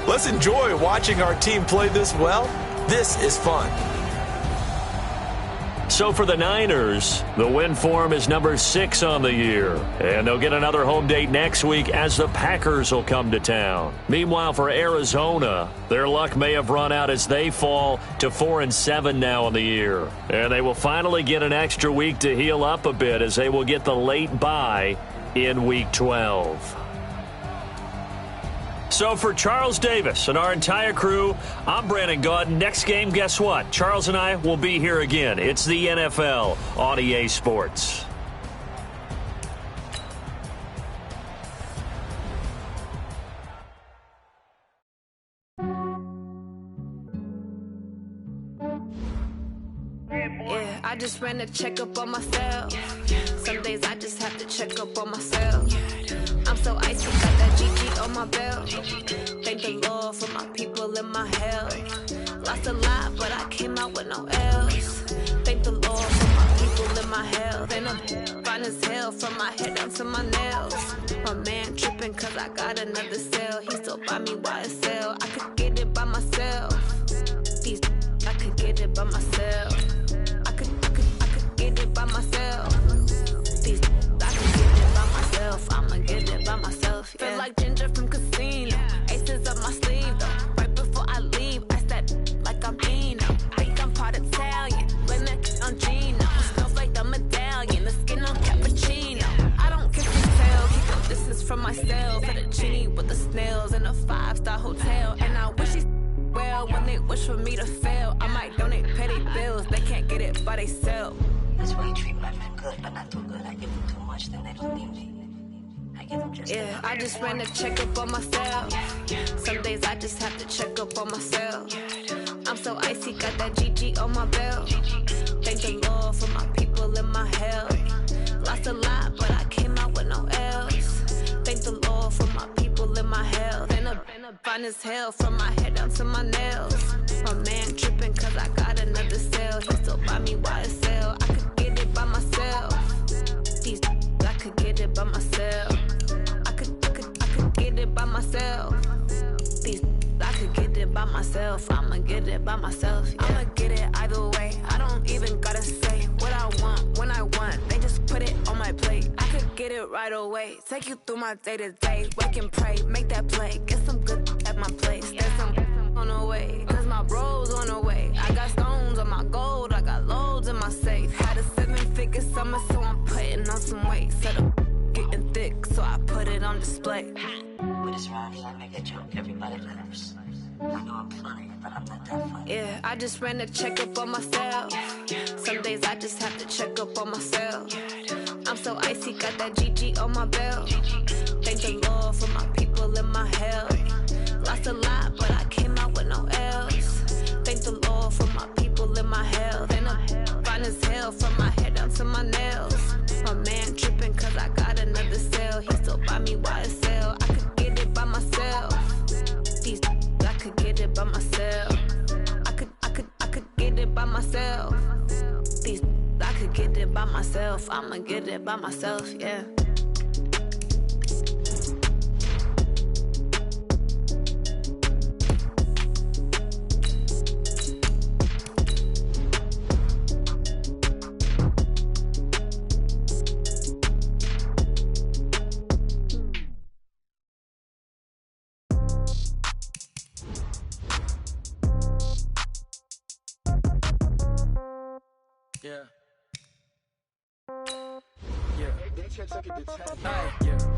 let's enjoy watching our team play this well. This is fun. So for the Niners, the win form is number 6 on the year. And they'll get another home date next week as the Packers will come to town. Meanwhile, for Arizona, their luck may have run out as they fall to 4-7 now on the year. And they will finally get an extra week to heal up a bit as they will get the late bye in Week 12. So for Charles Davis and our entire crew, I'm Brandon Gaudin. Next game, guess what? Charles and I will be here again. It's the NFL on EA Sports. Yeah, I just ran a checkup on myself. Some days I just have to check up on myself. I'm so icy, got that GG on my belt. Thank the Lord for my people and my health. Lost a lot, but I came out with no else. Thank the Lord for my people and my health. And I'm fine as hell from my head down to my nails. My man tripping cause I got another cell. He still buy me YSL. I could get it by myself. These I could get it by myself. I could get it by myself. These I could get it by myself. I'ma get it by myself. Yeah. Feel like Ginger from Casino. Aces up my sleeve though. Right before I leave, I step like I'm Dino. Think I'm part Italian. Blame that on Gino. Smells like the medallion. The skin on cappuccino. I don't kiss and tell. Keep your distance from myself. For the genie with the snails in a 5-star hotel. And I wish he's well when they wish for me to fail. I might donate petty bills. They can't get it by themselves. That's why you treat my men good, but not too good. I give them too much, then they don't need me. I give them just yeah, I just ran a checkup on myself. Some days I just have to check up on myself. I'm so icy, got that GG on my belt. Thank the Lord for my people and my health. Lost a lot, but I came out with no else. Thank the Lord for my people and my health. And I'm fine as hell from my head down to my nails. My man tripping cause I got another cell. He still buy me YSL. I could get it by myself. These I could get it by myself. I could get it by myself. These I could get it by myself. I'ma get it by myself. Yeah. I'ma get it either way. I don't even gotta say what I want when I want. They just put it on my plate. I could get it right away. Take you through my day to day. Wake and pray, make that play. Get some good at my place. There's some on the way. Cause my bro's on the way. I got stones on my gold. I got loads in my safe. Had a 7-figure summer, so I'm putting on some weight. Set up getting thick, so I put it on display. with this round here, I make a joke everybody laughs. I know I'm funny, but I'm not that funny. Yeah, I just ran a checkup on myself. Some days I just have to check up on myself. I'm so icy, got that GG on my belt. Thank the Lord for my people and my health. Lost a lot, but I came out with no else. Thank the Lord for my people and my health. And I'm fine as hell from my head down to my nails. My man tripping cause I got another cell. He still buy me YSL. I could get it by myself. These I could get it by myself. I could get it by myself. These I could get it by myself. I'ma get it by myself, yeah. Yeah.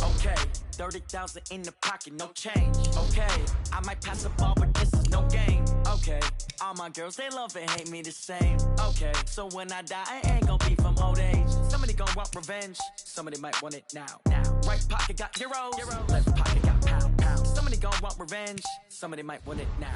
Okay, 30,000 in the pocket, no change. Okay, I might pass the ball, but this is no game. Okay, all my girls, they love and hate me the same. Okay, so when I die, I ain't gonna be from old age. Somebody gonna want revenge, somebody might want it now. Right pocket got euros, left pocket got pound. Somebody gonna want revenge, somebody might want it now.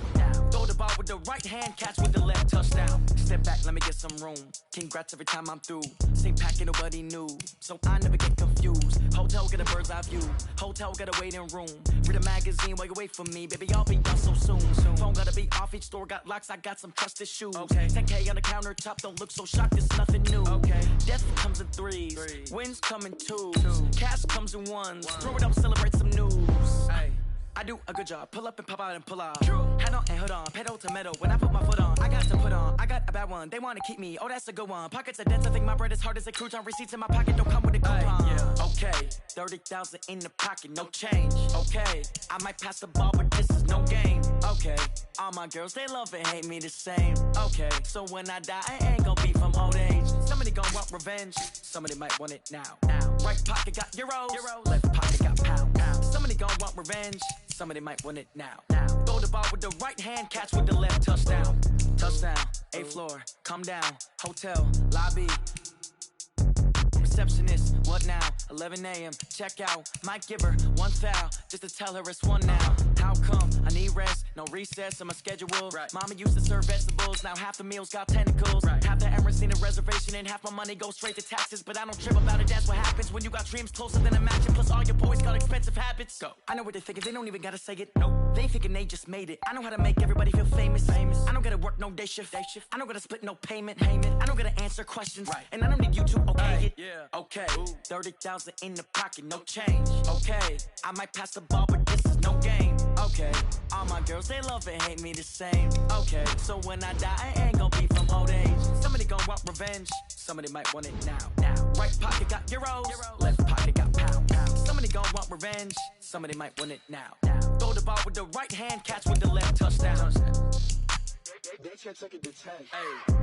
Throw the ball with the right hand, catch with the left, touchdown. Step back, let me get some room. Congrats every time I'm through. Same packet, nobody knew, so I never get confused. Hotel get a bird's eye view. Hotel got a waiting room. Read a magazine while you wait for me. Baby, I'll be done so soon. Phone gotta be off off each store, got locks, I got some trusted shoes. Okay. 10K on the countertop, don't look so shocked, it's nothing new. Okay. Death comes in threes, wins come in twos, cash comes in ones. Throw it up, celebrate some news. Ay. I do a good job, pull up and pop out and pull out. Head on and hood on, pedal to metal. When I put my foot on, I got to put on. I got a bad one, they wanna keep me. Oh, that's a good one. Pockets are dense, I think my bread is hard as a crouton. Receipts in my pocket don't come with a coupon. Yeah. Okay, 30,000 in the pocket, no change. Okay, I might pass the ball, but this is no game. Okay, all my girls, they love and hate me the same. Okay, so when I die, I ain't gon' be from old age. Somebody gon' want revenge, somebody might want it now. Right pocket got euros, left pocket got pounds. Somebody gon' want revenge, somebody might want it now. Throw the ball with the right hand, catch with the left, touchdown. Touchdown, 8th floor, come down, hotel, lobby. Receptionist, what now? 11 a.m., check out. Might give her one foul, just to tell her it's one now. How come? I need rest, no recess in my schedule. Right. Mama used to serve vegetables, now half the meals got tentacles. Right. Half the Emirates need a reservation and half my money goes straight to taxes. But I don't trip about it, that's what happens when you got dreams closer than a match. Plus all your boys got expensive habits. Go. I know what they're thinking, they don't even gotta say it. Nope. They ain't thinking they just made it. I know how to make everybody feel famous. I don't gotta work no day shift. I don't gotta split no payment. I don't gotta answer questions. Right. And I don't need you to okay it. Yeah. Okay, 30,000 in the pocket, no change. Okay, I might pass the ball, but this is no game. Okay, all my girls, they love and hate me the same. Okay, so when I die, I ain't gon' be from old age. Somebody gon' want revenge, somebody might want it now. Right pocket got euros, left pocket got pounds. Somebody gon' want revenge, somebody might want it now. Throw the ball with the right hand, catch with the left, touchdown. They check it to 10. Hey.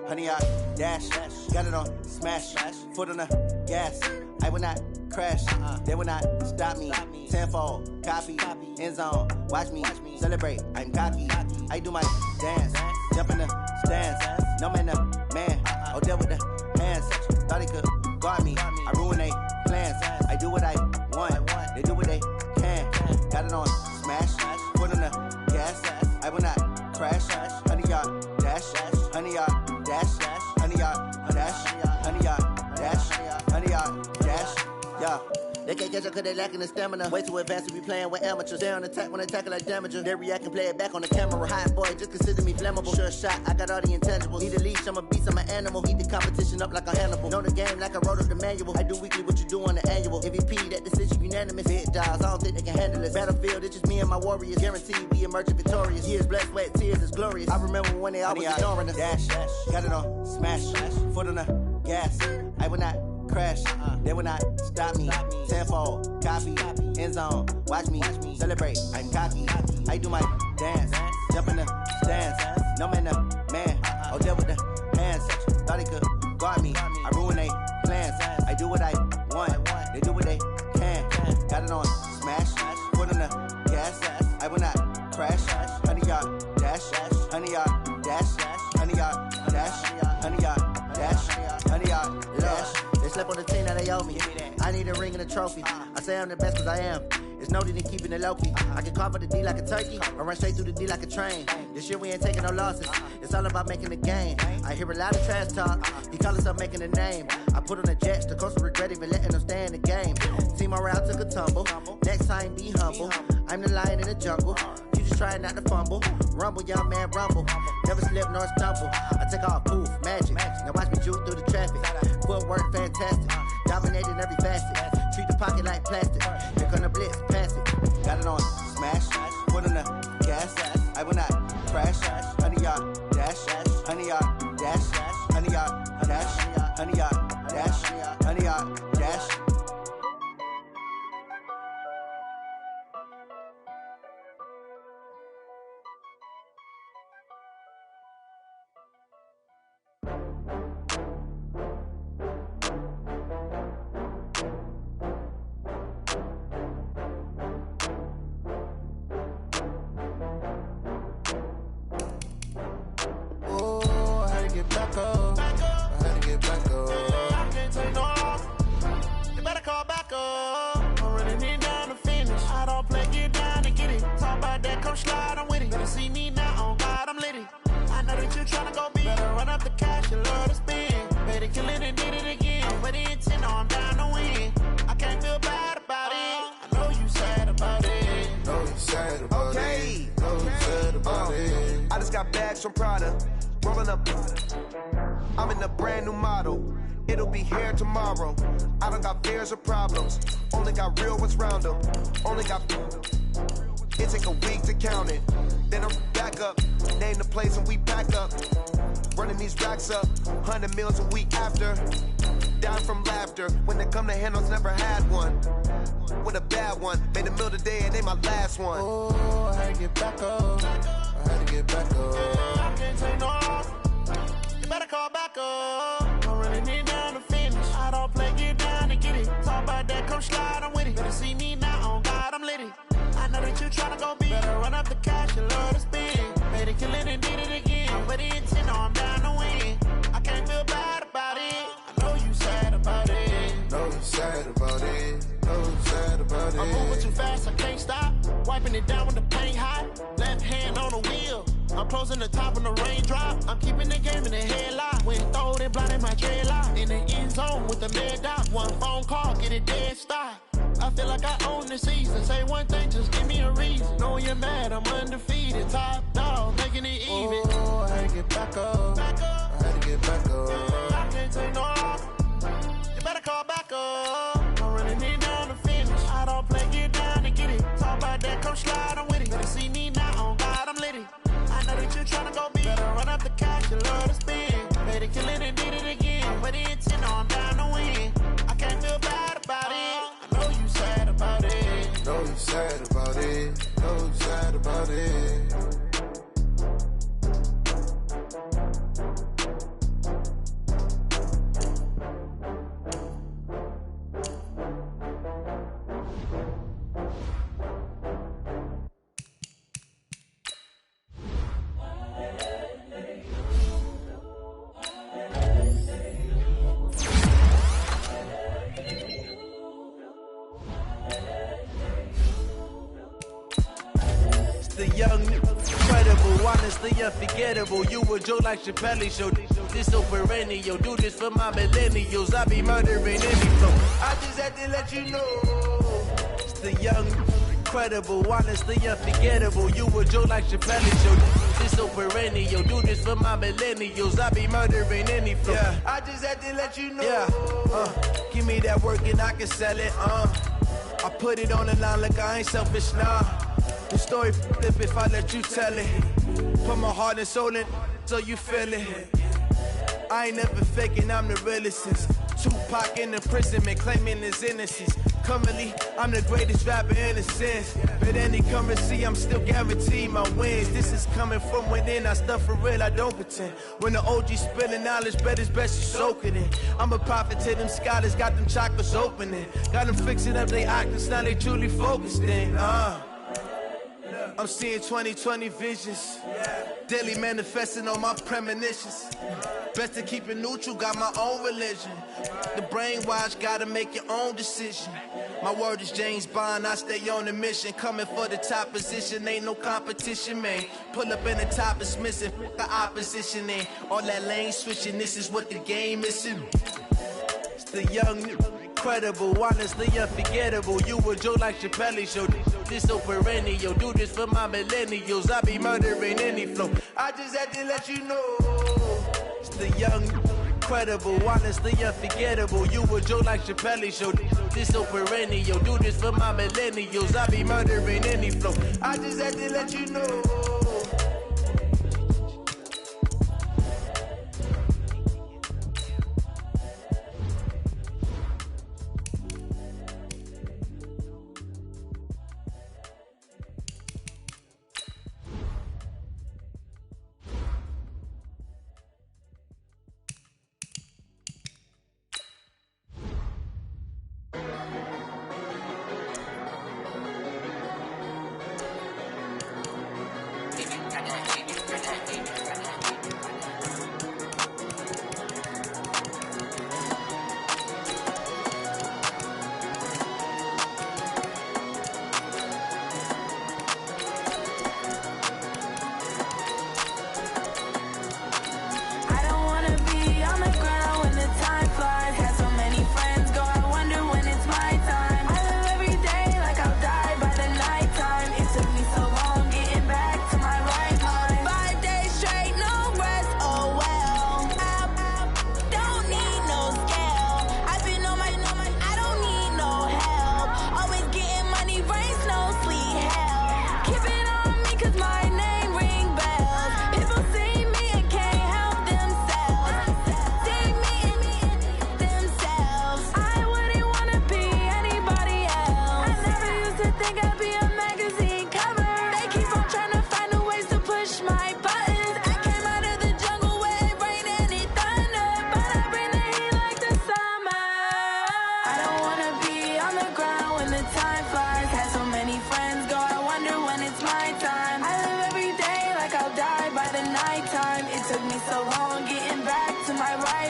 Honey, I dash, got it on smash, foot on the gas. I will not crash, they will not stop me. Tenfold, copy, end zone, watch me celebrate. I'm cocky, I do my dance, jump in the stands. No man, the man, oh, deal with the hands. Thought he could guard me, I ruin they plans. I do what I want, they do what they can. Got it on smash, foot on the gas. I will not crash, honey, y'all dash, honey, y'all dash, honey, y'all dash, honey, y'all dash, honey, y'all dash, yeah. They can't catch up cause they lacking the stamina. Way too advanced to be playing with amateurs. They on attack when they tackle like damager. They react and play it back on the camera. Hot boy, just consider me flammable. Sure shot, I got all the intangibles. Need a leash, I'm a beast, I'm an animal. Heat the competition up like a Hannibal. Know the game like I wrote up the manual. I do weekly what you do on the annual. MVP, that decision unanimous. Hit dials, I don't think they can handle it. Battlefield, it's just me and my warriors. Guaranteed we emerging victorious. Years, blood, sweat, tears, it's glorious. I remember when they always ignoring us. Dash, got it on smash, foot on the gas. I will not crash, they will not stop me. Tenfold, copy, end zone, watch me celebrate. I'm cocky, I do my dance, jump in the stands. No man, the man, oh, deal with the hands. Thought he could guard me, I ruin they plans. I do what I want, they do what they can. Got it on smash, foot on the gas. I will not crash, honey, y'all dash, honey, y'all dash, honey, y'all dash, honey, y'all dash, honey, y'all dash. They slept on the team that they owe me. I need a ring and a trophy. I say I'm the best cause I am. It's no need in keeping it low key. I can carve for the D like a turkey, or run straight through the D like a train. This year we ain't taking no losses. It's all about making the game. I hear a lot of trash talk. He call himself making a name. I put on the jets. The coach will regret even letting them stay in the game. Team morale took a tumble. Next time be humble. I'm the lion in the jungle. You just trying not to fumble. Rumble, young man, rumble. Never slip nor stumble. I take off, poof, magic. Now watch me juke through the traffic. Footwork fantastic. Dominating every facet. Treat the pocket like plastic. Here come the blitz, pass it. Got it on smash, foot on the gas. I will not crash. Honey, y'all dash, honey, y'all dash, honey, y'all dash, honey, y'all dash, honey, y'all dash. Back up. kill it and did it again. I'm with the intent, no, I'm down to win. I can't feel bad about it. I know you sad about it. Know you sad about it. Know you sad about it. I just got bags from Prada, rolling up. I'm in a brand new model. It'll be here tomorrow. I don't got fears or problems. Only got real ones round them. Only got. It take a week to count it. Then I'm back up. Name the place and we pack up. Running these racks up. 100 meals a week after. Down from laughter. When they come to handles, never had one. With a bad one. Made a meal today and ain't my last one. Oh, I had to get back up. I had to get back up. I can't take no off. You better call back up. I'm running it down to finish. I don't play, get down to get it. Talk about that, come slide, I'm with it. Better see me now, on God, I'm lit it. I know that you tryna go big. Better run up the cash, you love to spend. Made it, kill it, and did it again. I'm with the intent, no, I'm down to win. I can't feel bad about it. I know you sad about it. Know you sad about it. Know you sad about it. I'm moving too fast, I can't stop. Wiping it down with the paint hot. Left hand on the wheel. I'm closing the top when the raindrop. I'm keeping the game in the headlock. When throwed it, blinded my dreadlock. In the end zone with the mad dot. One phone call, get it dead stop. I feel like I own the season. Say one thing, just give me a reason. Knowing you're mad, I'm undefeated. Top dog, making it even. Oh, I had to get back up. Back up. I had to get back up. I can't take no off. You better call back up. I'm running it down to finish. I don't play, get down to get it. Talk about that, come slide, I'm with it. Better see me now, on God, I'm lit it. I know that you tryna go big. Better run up the cash, you love to spend. Better kill it and did it again. I'm with the intent, no, I'm down to win. I can't feel bad about it. I know you sad about it. Know you sad about it. Know you sad about it. The young, incredible, honestly unforgettable. You a Joe like Chappelle show. This so perennial. Do this for my millennials. I be murdering any flow. I just had to let you know. It's the young, incredible, honestly unforgettable. You a Joe like Chappelle show. This so perennial. Do this for my millennials. I be murdering any flow. Yeah. I just had to let you know. Yeah. Give me that work and I can sell it. I put it on the line like I ain't selfish, nah. The story flip if I let you tell it. Put my heart and soul in so you feel it. I ain't never faking, I'm the realest since Tupac in imprisonment, claiming his innocence. Currently, I'm the greatest rapper in a sense. But any currency, I'm still guaranteed my wins. This is coming from within, I stuff for real, I don't pretend. When the OG spilling knowledge, bet it's best you soak it in. I'm a prophet to them scholars, got them chakras opening. Got them fixing up they octaves, now they truly focused in. I'm seeing 2020 visions. Daily manifesting on my premonitions. Best to keep it neutral, got my own religion. The brainwash, gotta make your own decision. My word is James Bond, I stay on the mission. Coming for the top position, ain't no competition, man. Pull up in the top, it's missing, the opposition in. All that lane switching, this is what the game is in. It's the young, incredible, honestly unforgettable. You a Joe like Chappelle show. This so perennial. Do this for my millennials. I be murdering any flow. I just had to let you know. It's the young, incredible, honestly unforgettable. You a Joe like Chappelle show. This so perennial. Do this for my millennials. I be murdering any flow. I just had to let you know.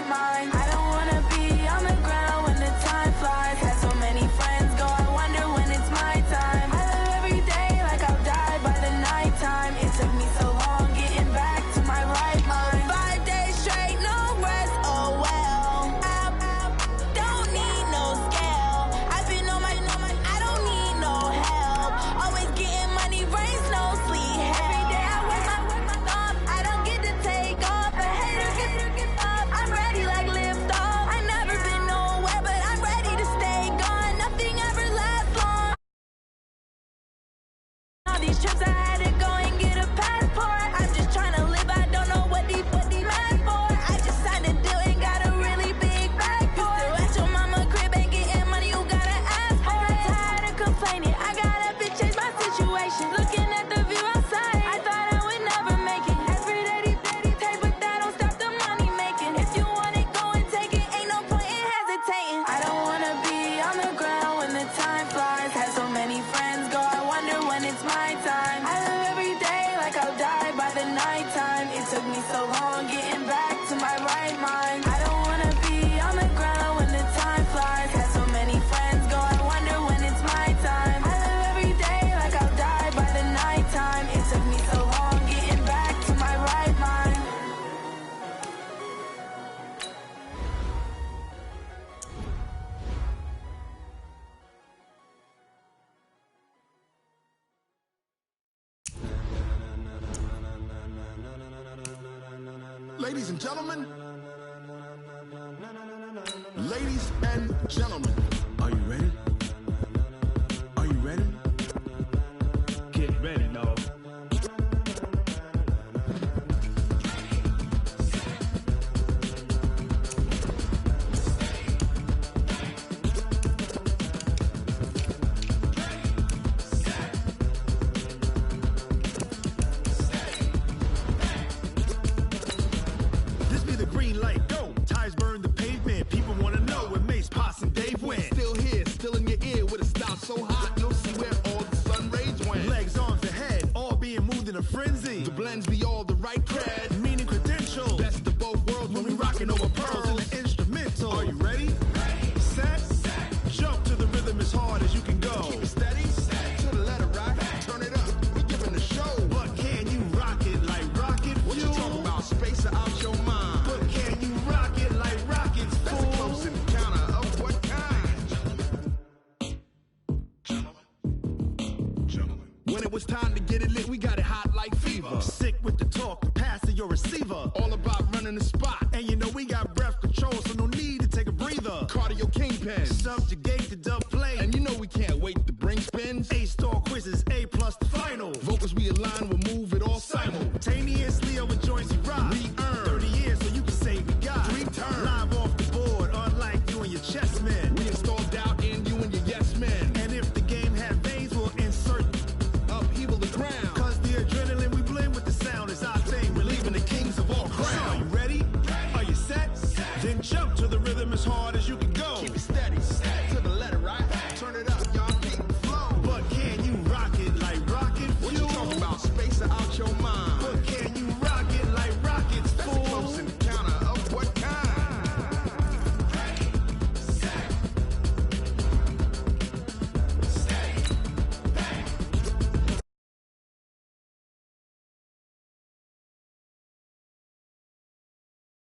right mind. I don't wanna be on the ground when the time flies. Had so many friends go, I wonder when it's my time. I live every day like I'll die by the nighttime. It took me so long getting back to my right mind. 5 days straight, no rest, oh well. I don't need no scale. I've been on my, I don't need no help. Always getting money, rains, no sleep. Every day I work my thumb. I don't get to take off. A hater get up. I'm ready like lift off. I never been nowhere, but I'm ready to stay gone. Nothing ever lasts long. All these trips I had to go and get a passport. I'm just trying to live. I don't know what these mad for. I just signed a deal and got a really big bag for it. Still at your mama crib ain't getting money, you gotta ask for it. I'm tired of complaining. I gotta bitch change my situation. Looking at the view outside, I thought I would never make it. Every day these take, but that don't stop the money making. If you want it, go and take it. Ain't no point in hesitating. I don't wanna be on the ground when the time flies. Had so many friends go, I wonder when it's my time. I live every day like I'll die by the nighttime. It took me so long getting back to my right mind. I don't wanna be on the ground when the time flies. Had so many friends go, I wonder when it's my time. I live every day like I'll die by the nighttime. It took me so long getting back to my right mind. Ladies and gentlemen, ladies and gentlemen, are you ready? Are you ready? Get ready, dog. This be the green light, go. Tires burn the pavement. People wanna know where Mace, Potts, and Dave went. Still here, still in your ear with a style so hot, you'll see where all the sun rays went. Legs, arms, and head, all being moved in a frenzy. The blends be all the right cred, meaning credentials. Best of both worlds when we rocking over pearls in the instrumental. Are you ready? Set, jump to the rhythm as hard as you can go. Keep it steady, to the letter right. Turn it up, we giving the show. But can you rock it like rocket fuel? What you talking about? Space out your mind. But can you rock it like rockets, fool? That's a close encounter of what kind? Gentlemen. When it was time to get it lit, we got it hot like fever. Sick with the talk, pass to your receiver. All about running the spot. And you know we got breath control, so no need to take a breather. Cardio kingpin, subject